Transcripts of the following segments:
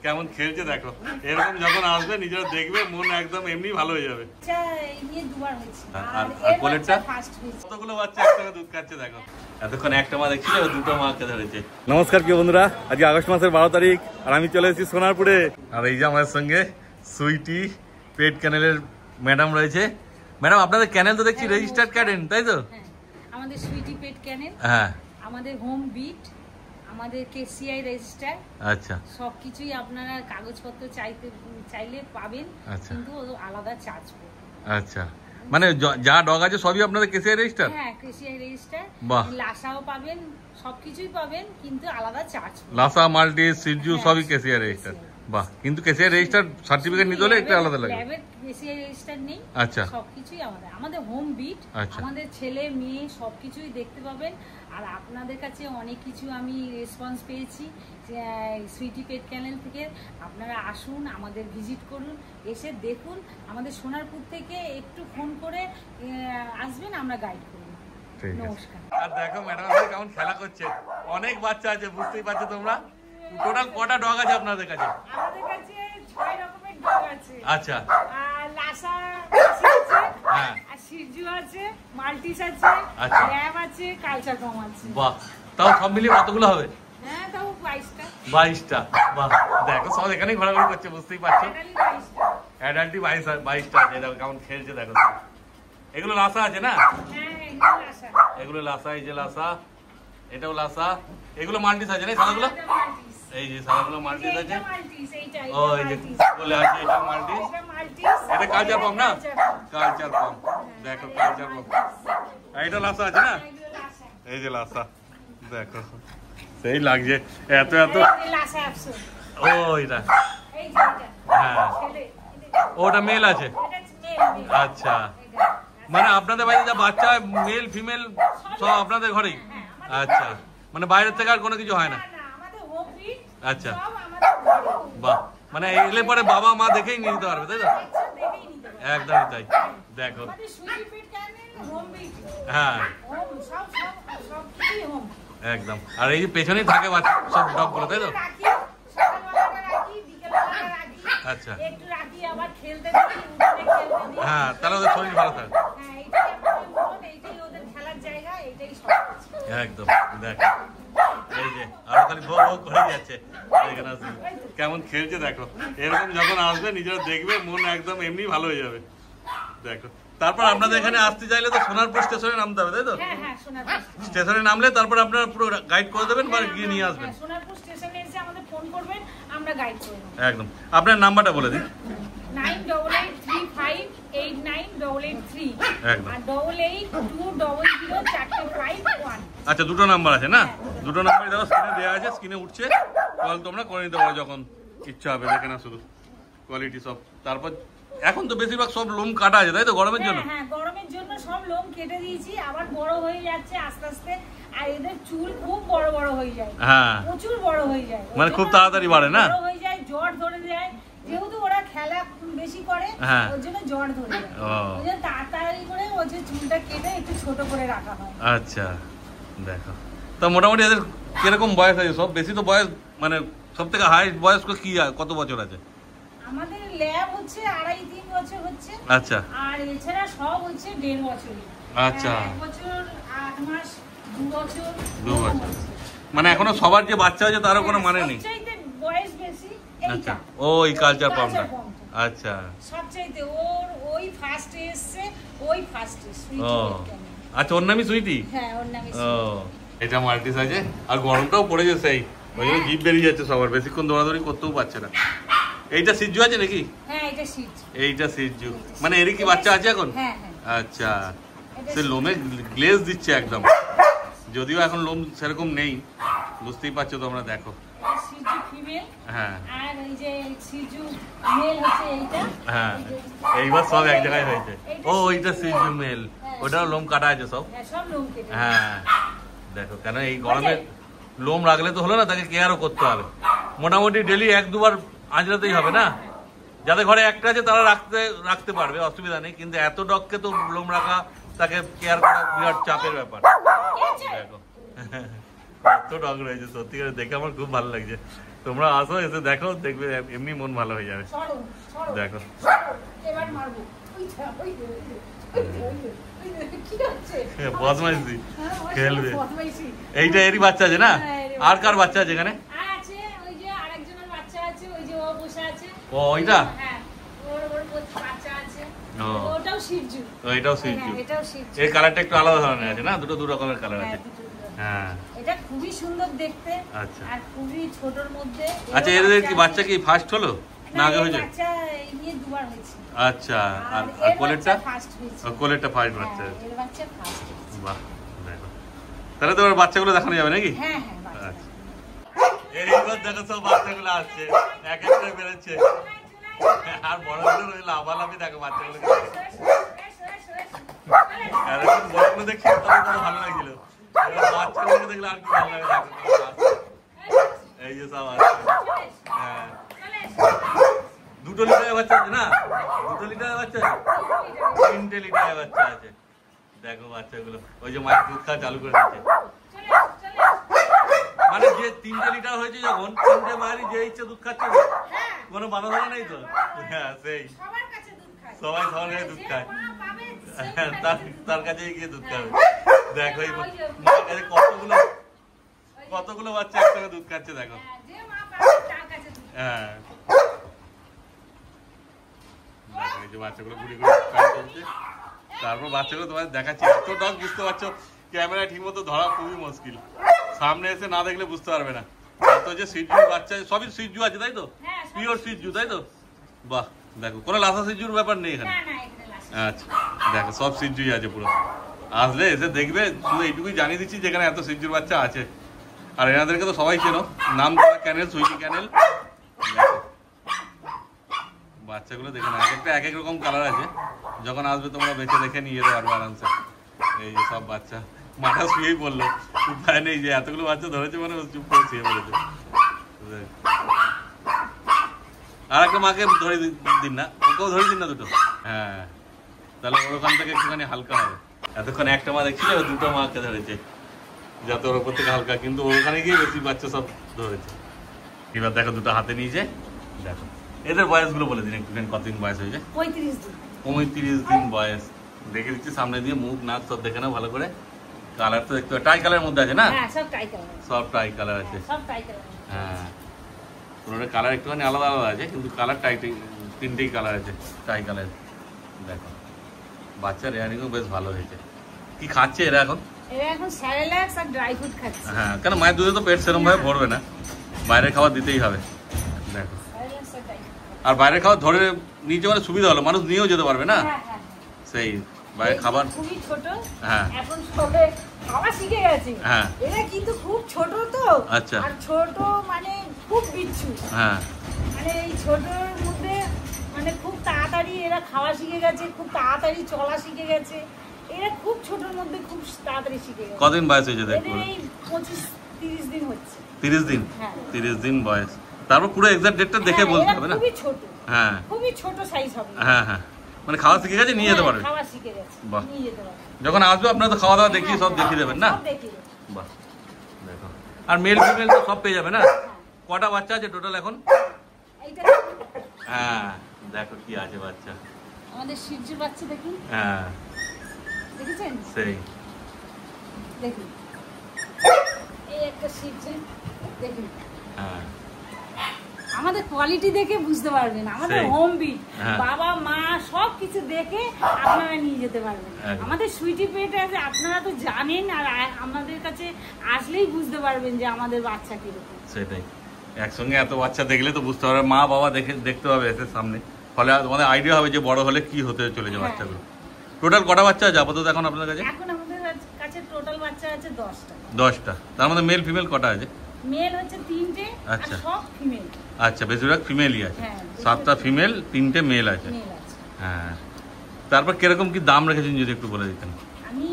কেমন খেলছে দেখো, এরকম যখন আসবে নিজেরা দেখবে মন একদম এমনি ভালো হয়ে যাবে। আর কোলেরটা কতগুলো বাচ্চা একসঙ্গে দুধ খাচ্ছে দেখো, এতক্ষণ একটা মা দেখছিল দুটো মাকে ধরেছে। নমস্কার প্রিয় বন্ধুরা, আজকে আগস্ট মাসের 12 তারিখ আর আমি চলে এসেছি সোনারপুরে। আর এই যে আমাদের সঙ্গে সুইটি পেট ক্যানেলের ম্যাডাম রয়েছে। ম্যাডাম আপনাদের ক্যানেল তো দেখছি রেজিস্টার্ড ক্যানেল, তাই তো? আমাদের সুইটি পেট ক্যানেল, হ্যাঁ আমাদের হোম বিট, আমাদের কেসিআই রেজিস্টার। আচ্ছা, সবকিছুই আপনারা কাগজপত্র চাইলে পাবেন, কিন্তু আলাদা চার্জ পড়বে। আচ্ছা, মানে যা ডগ আছে সবই আপনাদের কেসিআই রেজিস্টার? হ্যাঁ, কেসিআই রেজিস্টার। বাহ, লাসাও পাবেন, সবকিছুই পাবেন, কিন্তু আলাদা চার্জ পড়বে। লাসা, মাল্টি, সিজু সবই কেসিআই রেজিস্টার। বাহ, কিন্তু কেসিআই রেজিস্টার সার্টিফিকেট নিতে হলে একটু আলাদা লাগে। ল্যাবের কেসিআই রেজিস্টার নেই। আচ্ছা, সবকিছুই আমাদের হোম বিট, আমাদের ছেলে মেয়ে সবকিছুই দেখতে পাবেন। আর আপনাদের কাছে অনেক কিছু আমি রেসপন্স পেয়েছি সুইটি পেট ক্যানেল থেকে। আপনারা আসুন, আমাদের ভিজিট করুন, এসে দেখুন। আমাদের সোনারপুর থেকে একটু ফোন করে আসবেন, আমরা গাইড করব। নমস্কার। আর দেখো ম্যাডাম কেমন খেলা করছে, অনেক বাচ্চা আছে, বুঝতেই পারছো তোমরা। টোটাল কটা ডগ আছে আপনাদের কাছে? আমাদের কাছে 6 রকমের ডগ আছে। আচ্ছা, আর লাসা আছে, হ্যাঁ, আর সিজু আছে, মাল্টিস আছে, আচ্ছা, ল্যাব আছে, কালচার কম আছে। বাহ, তাও সব মিলিয়ে কতগুলো হবে? হ্যাঁ, তাও 22টা। 22টা। বাহ, দেখো সব এখানেই ঘোরাঘুরি করছে, বুঝতেই পারছো। অ্যাডাল্টি 22টা আছে। দেখো কেমন খেলছে দেখো। এগুলো লাসা আছে না? হ্যাঁ, এগুলো লাসা। এগুলো লাসা, এই যে লাসা, এটাও লাসা। এগুলো মাল্টিস আছে না সাদাগুলো? এই যে সাদাগুলো মাল্টিস আছে। ও এই যে বলে আছে এটা মাল্টিস, এটা কালচার পাম না? কালচার পাম, দেখো কালচার পাম। এইটা লাসা আছে না? এই যে লাসা, দেখো সেই লাগছে এত এত। ও এটা, হ্যাঁ, ওটা মেল আছে। আচ্ছা, মানে আপনাদের বাড়িতে যা বাচ্চা মেল ফিমেল সব আপনাদের ঘরেই? আচ্ছা, মানে বাইরের থেকে আর কোনো কিছু হয় না? আচ্ছা, বাহ, মানে এলে পরে বাবা মা দেখেই নিয়ে নিতে পারবে, তাই তো? একদমই তাই, দেখো। হ্যাঁ, একদম। আর এই যে পেছনেই থাকে সব ডগগুলো, তাই তো? আচ্ছা, হ্যাঁ, তাহলে ওদের শরীর ভালো থাকে। একদম, দেখো এই যে আরো খালি ভো ভো করে যাচ্ছে। কেমন খেলছে দেখো, এরকম যখন আসবে নিজেরা দেখবে মন একদম এমনি ভালো হয়ে যাবে। দেখো, তারপর আপনাদের এখানে আসতে চাইলে তো সোনারপুর স্টেশনে নামতে হবে, তাই তো? স্টেশনে নামলে তারপর আপনারা পুরো গাইড করে দেবেন বা গিয়ে নিয়ে আসবেন? সোনারপুর স্টেশনে এসে আমাদের ফোন করবেন, আমরা গাইড করে দেব। একদম। আপনার নাম্বারটা বলে দিন। 9883589883 একদম। আর 88200451। আচ্ছা, দুটো নাম্বার আছে না? দুটো নাম্বার দাও, স্ক্রিনে দেওয়া আছে, স্ক্রিনে উঠছে। কল তোমরা করে নিতে পারো যখন ইচ্ছা হবে। দেখে না শুধু কোয়ালিটি সব। তারপর এখন তো বেশিরভাগ সব লোম কাটা আছে, তাই তো? গরমের জন্য? হ্যাঁ, গরমের জন্য সব লোম কেটে দিয়েছি, আবার বড় হয়ে যাচ্ছে আস্তে আস্তে। আর এদের চুল খুব বড় বড় হয়ে যায়। হ্যাঁ, প্রচুর বড় হয়ে যায়, মানে খুব তাড়াতাড়ি বাড়ে না? বড় হয়ে যায়, জ্বর ধরে যায়। যেহেতু ওরা খেলা বেশি করে, ওর জন্য জ্বর ধরে যায়। ওই জন্য তাড়াতাড়ি করে ওর যে চুলটা কেটে একটু ছোট করে রাখা হয়। আচ্ছা, দেখো তো মোটামুটি এদের কিরকম বয়স আছে? সব বেশি তো বয়স, মানে সব থেকে হাইস্ট বয়স্ক কি কত বছর আছে? আমাদের ল্যাব হচ্ছে 2.5-3 বছর হচ্ছে। আচ্ছা, আর এছাড়া সব হচ্ছে 1.5 বছর। আচ্ছা, 1 বছর 8 মাস, 2 বছর। 2 বছর, মানে এখনো সবার যে বাচ্চা হয়েছে তারও কোনো মানে নেই। সবচাইতে বয়স বেশি আচ্ছা, ওই কালচার পাম্পটা। আচ্ছা, সবচাইতে ওই ফার্স্ট এসছে, ওই ফার্স্ট সুইটি। আচ্ছা, ওর নামই সুইটি? হ্যাঁ, ওর নামই সুইটি। এটা মাল্টিস আছে। আর গরমটাও পড়েছে সেই, ওই জন্য জিভ বেরিয়ে যাচ্ছে সবার, বেশিক্ষণ দৌড়াদৌড়ি করতেও পারছে না। এইটা সিজু আছে নাকি? হ্যাঁ, এটা সিজু। এইটা সিজু, মানে এরই কি বাচ্চা আছে এখন? হ্যাঁ, আচ্ছা, সে লোমে গ্লেজ দিচ্ছে একদম, যদিও এখন লোম সেরকম নেই, বুঝতেই পারছো তোমরা। দেখো সিজু ফিমেল, হ্যাঁ, আর এই যে সিজু মেল হচ্ছে এইটা। হ্যাঁ, এইবার সব এক জায়গায় হয়েছে। ও ওইটা সিজু মেল, ওটাও লোম কাটা আছে সব। হ্যাঁ, সব লোম কেটে। হ্যাঁ, দেখো, কেন এই গরমে লোম রাখলে তো হলো না, তাকে কেয়ারও করতে হবে। মোটামুটি ডেলি 1-2 বার আঁচড়াতেই হবে না? যাদের ঘরে একটা আছে তারা রাখতে পারবে, অসুবিধা নেই। কিন্তু এত ডগকে তো লোম রাখা, তাকে কেয়ার করা বিরাট চাপের ব্যাপার। দেখো কত ডগ রয়েছে, সত্যি করে দেখে আমার খুব ভালো লাগছে। তোমরা আসো, এসে দেখো, দেখবে এমনি মন ভালো হয়ে যাবে। দেখো বদমাইশি খেলবে। এইটা এরই বাচ্চা আছে না? আর কার বাচ্চা আছে এখানে? ও ওইটা, এটাও শিবজু। এর কালারটা একটু আলাদা ধরনের আছে না? দুটো দু রকমের কালার আছে। হ্যাঁ, এটা খুবই সুন্দর দেখতে। আচ্ছা, আর খুবই ছোটর মধ্যে। আচ্ছা, এদের কি বাচ্চা কি ফার্স্ট হলো না আগে হয়েছে? বাচ্চা এই নিয়ে দুবার হয়েছে। আচ্ছা, আর কোলেরটা? কোলেরটা ফার্স্ট বাচ্চা। এর বাচ্চা ফার্স্ট। বাহ, দেখো তাহলে তো ওর বাচ্চাগুলো দেখানো যাবে নাকি? হ্যাঁ হ্যাঁ, আচ্ছা, এইবার দেখো সব বাচ্চাগুলো আসছে, এক এক করে বেরোচ্ছে। আর বড়গুলো রইল লাভালাভি, দেখো বাচ্চাগুলো। এরকম বড়গুলো দেখছি তবে ভালো লাগছিল, বাচ্চাগুলোকে দেখলে আর কি ভালো লাগে। এই যে সব আছে। হ্যাঁ, 2 লিটারের বাচ্চা আছে না? 2 লিটারের বাচ্চা আছে, 3টে লিটারের বাচ্চা আছে। দেখো বাচ্চাগুলো, ওই যে মায়ের দুধ খাওয়া চালু করে দিচ্ছে। মানে যে 3টে লিটার হয়েছে যখন, 3টে মায়েরই যে ইচ্ছে দুধ খাচ্ছে, কোনো বাধা ধরা নেই তো। হ্যাঁ, সেই সবাই সবার কাছে দুধ খায়, তার কাছে গিয়ে দুধ খাবে। দেখো এই মায়ের কাছে কতগুলো বাচ্চা একসঙ্গে দুধ খাচ্ছে, দেখো। হ্যাঁ, এই যে বাচ্চাগুলো গুড়ি গুড়ি চলছে। তারপর বাচ্চাগুলো তোমার দেখাচ্ছি, এত ডগ বুঝতে পারছো, ক্যামেরা ঠিক মতো ধরা খুবই মুশকিল, সামনে এসে না দেখলে বুঝতে পারবে না। এত যে সিজু বাচ্চা, সবই সিজু আছে তাই তো? পিওর সিজু তাই তো? বাহ, দেখো কোনো লাসা সিজুর ব্যাপার নেই এখানে। আচ্ছা, দেখো সব সিজুই আছে পুরো। আসলে এসে দেখবে, শুধু এইটুকুই জানিয়ে দিচ্ছি যেখানে এত সিজুর বাচ্চা আছে। আর এনাদেরকে তো সবাই চেনো, নাম করা ক্যানেল, সুইটি ক্যানেল। বাচ্চাগুলো দেখে না, এক একটা এক এক রকম কালার আছে। যখন আসবে তোমরা বেছে দেখে নিয়ে যেতে পারবে আরামসে। এই যে সব বাচ্চা, মাথা শুয়েই পড়লো, উপায় নেই, যে এতগুলো বাচ্চা ধরেছে মানে চুপ করে শুয়ে পড়েছে। আর একটা মাকে ধরে দিন না, ওকেও ধরে দিন না দুটো। হ্যাঁ, তাহলে ওখান থেকে একটুখানি হালকা হবে। এতক্ষণ একটা মা দেখছি, 2টো মাকে ধরেছে যাতে ওর উপর থেকে হালকা, কিন্তু ওখানে গিয়ে বেশি বাচ্চা সব ধরেছে। এবার দেখো দুটো হাতে নিয়েছে। দেখো এদের বয়সগুলো বলে দিন একটুখানি, কতদিন বয়স হয়েছে? 35 দিন বয়স। দেখে দিচ্ছি সামনে দিয়ে, মুখ নাক সব দেখে নাও ভালো করে। কালার তো দেখতে টাই কালারের মধ্যে আছে না? সব টাই কালার আছে। হ্যাঁ, পুরোটা কালার একটুখানি আলাদা আলাদা আছে, কিন্তু কালার টাই, 3টেই কালার আছে টাই কালার। দেখো বাচ্চার রেয়ারিংও বেশ ভালো হয়েছে। কি খাচ্ছে এরা এখন? হ্যাঁ, কেন মায়ের দুধে তো পেট সেরকম ভাবে ভরবে না, বাইরে খাবার দিতেই হবে। দেখো, আর বাইরে খাবার ধরে নিচে মানে সুবিধা হলো, মানুষ নিয়েও যেতে পারবে না। সেই বাইরে খাবার খুবই ছোট, হ্যাঁ, এখন সবে খাওয়া শিখে গেছে। হ্যাঁ, এরা কিন্তু খুব ছোট তো। আচ্ছা, আর ছোট মানে খুব বিচ্ছু। হ্যাঁ, মানে এই ছোটর মধ্যে মানে খুব তাড়াতাড়ি এরা খাওয়া শিখে গেছে, খুব তাড়াতাড়ি চলা শিখে গেছে। এরা খুব ছোটর মধ্যে খুব তাড়াতাড়ি শিখে গেছে। কদিন বয়স হয়েছে দেখো? এই 25-30 দিন হচ্ছে। 30 দিন? হ্যাঁ, 30 দিন বয়স। তারপর পুরো এক্সাক্ট ডেটটা দেখে বলতে হবে না? খুবই ছোট। হ্যাঁ, খুবই ছোট সাইজ হবে। হ্যাঁ হ্যাঁ, মানে খাওয়া শিখে গেছে, নিয়ে যেতে পারবে। খাওয়া শিখে গেছে, নিয়ে যেতে পারবে। যখন আসবে আপনারা তো খাওয়া দাওয়া দেখিয়ে সব দেখিয়ে দেবেন না? বাহ, দেখো। আর মেল ফিমেল তো সব পেয়ে যাবে না? কটা বাচ্চা আছে টোটাল এখন? হ্যাঁ, দেখো কি আছে বাচ্চা। আমাদের শিবজির বাচ্চা দেখুন। হ্যাঁ, দেখেছেন? সেই দেখুন, এই একটা শিবজি দেখুন। হ্যাঁ, আমাদের কোয়ালিটি দেখে বুঝতে পারবেন, আমাদের হোম বিট, বাবা মা সবকিছু দেখে আপনারা নিয়ে যেতে পারবেন। আমাদের সুইটি পেট আছে, আপনারা তো জানেন, আর আমাদের কাছে আসলেই বুঝতে পারবেন যে আমাদের বাচ্চা কিরকম। সেটাই, একসঙ্গে এত বাচ্চা দেখলে তো বুঝতে পারবে, মা বাবা দেখতে পাবে এসে সামনে, ফলে তোমাদের আইডিয়া হবে যে বড় হলে কি হতে চলেছে বাচ্চাগুলো। টোটাল কটা বাচ্চা আছে আপাতত এখন আপনাদের কাছে? এখন আমাদের কাছে টোটাল বাচ্চা আছে 10টা। 10টা, তার মধ্যে মেল ফিমেল কটা আছে? মেল হচ্ছে 3টে, আর সব ফিমেল। আচ্ছা, বেশিরভাগ ফিমেলই আছে। 7টা ফিমেল, 3টে মেল আছে। হ্যাঁ, তারপর কিরকম কি দাম রেখেছেন যদি একটু বলে দিতেন? আমি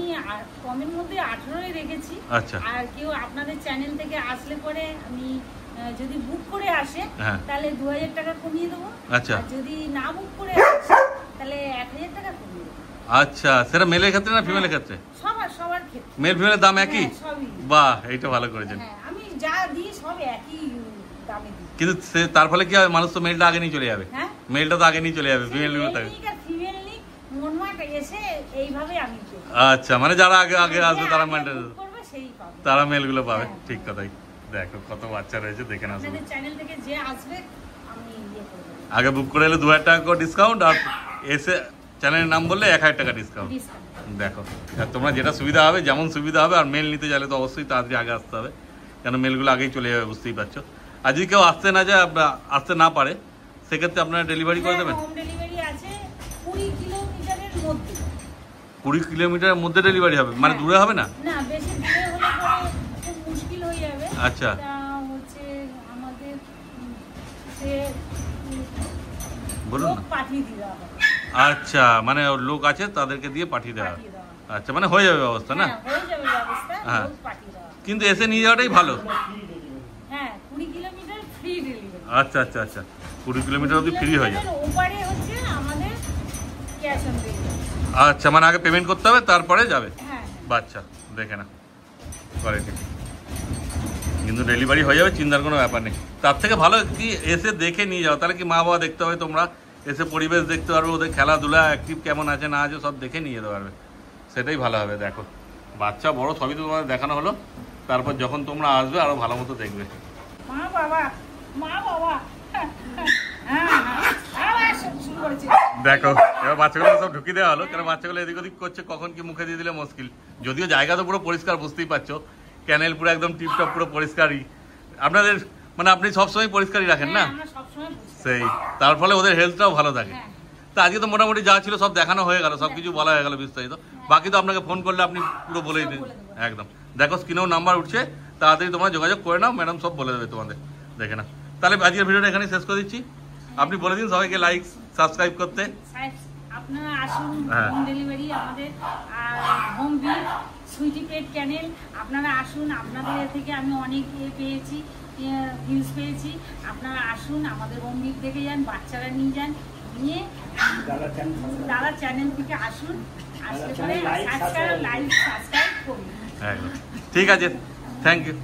কমের মধ্যে 18 রেখেছি। আচ্ছা, আর কেউ আপনাদের চ্যানেল থেকে আসলে পরে আমি যদি বুক করে আসে তাহলে 2000 টাকা কমিয়ে দেবো। আচ্ছা, যদি না বুক করে আসে তাহলে 1000 টাকা কমিয়ে দেবো। আচ্ছা, সেটা মেলের ক্ষেত্রে না ফিমেলের ক্ষেত্রে? সবার ক্ষেত্রে। মেল ফিমেলের দাম একই? সবই। বাহ, এইটা ভালো করেছেন। আমি যা দিই সব একই দামে দিই। কিন্তু তার ফলে কি হবে, মানুষ তো মেলটা আগে নিয়ে চলে যাবে। হ্যাঁ, মেলটা তো আগে নিয়ে চলে যাবে, ফিমেল গুলো থাকে। মনমাটা এসে এইভাবে আমি দেব। আচ্ছা, মানে যারা আগে আগে আসবে তারা মেলটা করবে সেই পাবে, তারা মেলগুলো পাবে। হ্যাঁ, ঠিক কথাই। দেখো কত বাচ্চা রয়েছে, দেখে না। আপনাদের চ্যানেল থেকে যে আসবে আমি করব। আগে বুক করে এলে 2000 টাকা করে ডিসকাউন্ট, আর এসে চ্যানেলের নাম বললে 1000 টাকা ডিসকাউন্ট। দেখো, আর তোমরা যেটা সুবিধা হবে, যেমন সুবিধা হবে। আর মেল নিতে গেলে তো অবশ্যই তাড়াতাড়ি আগে আসতে হবে, কেন মেলগুলো আগেই চলে যাবে, বুঝতেই পারছো। আর যদি কেউ আসতে না যায়, আসতে না পারে, সেক্ষেত্রে আপনারা ডেলিভারি করে দেবেন। হোম ডেলিভারি আছে 20 কিলোমিটারের মধ্যে। 20 কিলোমিটারের মধ্যে ডেলিভারি হবে, মানে দূরে হবে না? না, বেশি দূরে হলে পরে খুব মুশকিল হয়ে যাবে। আচ্ছা, হচ্ছে আমাদের যে বলুন না। পাঠিয়ে দিতে হবে। আচ্ছা, মানে লোক আছে তাদেরকে দিয়ে পাঠিয়ে দেওয়া। আচ্ছা, মানে হয়ে যাবে ব্যবস্থা না? হয়ে যাবে ব্যবস্থা, হ্যাঁ, লোক পাঠিয়ে দেওয়া। কিন্তু এসে নিয়ে যাওয়াটাই ভালো। হ্যাঁ, 20 কিলোমিটার ফ্রি ডেলিভারি। আচ্ছা আচ্ছা আচ্ছা, 20 কিলোমিটার অবধি ফ্রি হয়ে যাবে। ওপারে হচ্ছে আমাদের ক্যাশ অন ডেলিভারি। আচ্ছা, মানে আগে পেমেন্ট করতে হবে, তারপরে যাবে। হ্যাঁ, বাচ্চা দেখে না কোয়ালিটি, কিন্তু ডেলিভারি হয়ে যাবে, চিন্তার কোনো ব্যাপার নেই। তার থেকে ভালো কি এসে দেখে নিয়ে যাও, তাহলে কি মা বাবা দেখতে হবে, তোমরা এসে পরিবেশ দেখতে পারবে, ওদের খেলাধুলা অ্যাক্টিভ কেমন আছে না আছে সব দেখে নিয়ে যেতে পারবে, সেটাই ভালো হবে। দেখো, বাচ্চা বড় সবই তো তোমাদের দেখানো হলো, তারপর যখন তোমরা আসবে আরো ভালো মতো দেখবে। মা বাবা, মা বাবা। হ্যাঁ, আবার শুরু করেছে। দেখো, এবার বাচ্চাগুলো সব ঢুকিয়ে দেওয়া হলো, কারণ বাচ্চাগুলো এদিক ওদিক করছে, কখন কি মুখে দিয়ে দিলে মুশকিল। যদিও জায়গা তো পুরো পরিষ্কার, বুঝতেই পারছো, ক্যানেল পুরো একদম টিপটপ পুরো পরিষ্কারই। আপনাদের মানে আপনি সবসময় পরিষ্কারই রাখেন না? আমরা সবসময় বুঝি। সেই, তার ফলে ওদের হেলথটাও ভালো থাকে। হ্যাঁ। তা আজকে তো মোটামুটি যা ছিল সব দেখানো হয়ে গেল, সবকিছু বলা হয়ে গেল বিস্তারিত। বাকি তো আপনাকে ফোন করলে আপনি পুরো বলেই দিন একদম। দেখো, স্ক্রিনেও নাম্বার উঠছে, তাড়াতাড়ি তোমরা যোগাযোগ করে নাও, ম্যাডাম সব বলে দেবে তোমাদের, দেখে না। তাহলে আজকের ভিডিওটা এখানেই শেষ করে দিচ্ছি। আপনি বলে দিন সবাইকে লাইক সাবস্ক্রাইব করতে। আপনারা আসুন, হ্যাঁ। হোম ডেলিভারি আমাদের, আর হোম বিট সুইটি পেট ক্যানেল। আপনারা আসুন, আপনাদের থেকে আমি অনেক পেয়েছি, ভিউজ পেয়েছি। আপনারা আসুন, আমাদের হোম বিট দেখে যান, বাচ্চারা নিয়ে যান, নিয়ে দাদা চ্যানেল থেকে আসুন, আসলে পরে লাইক সাবস্ক্রাইব করুন। ঠিক আছে, থ্যাংক ইউ।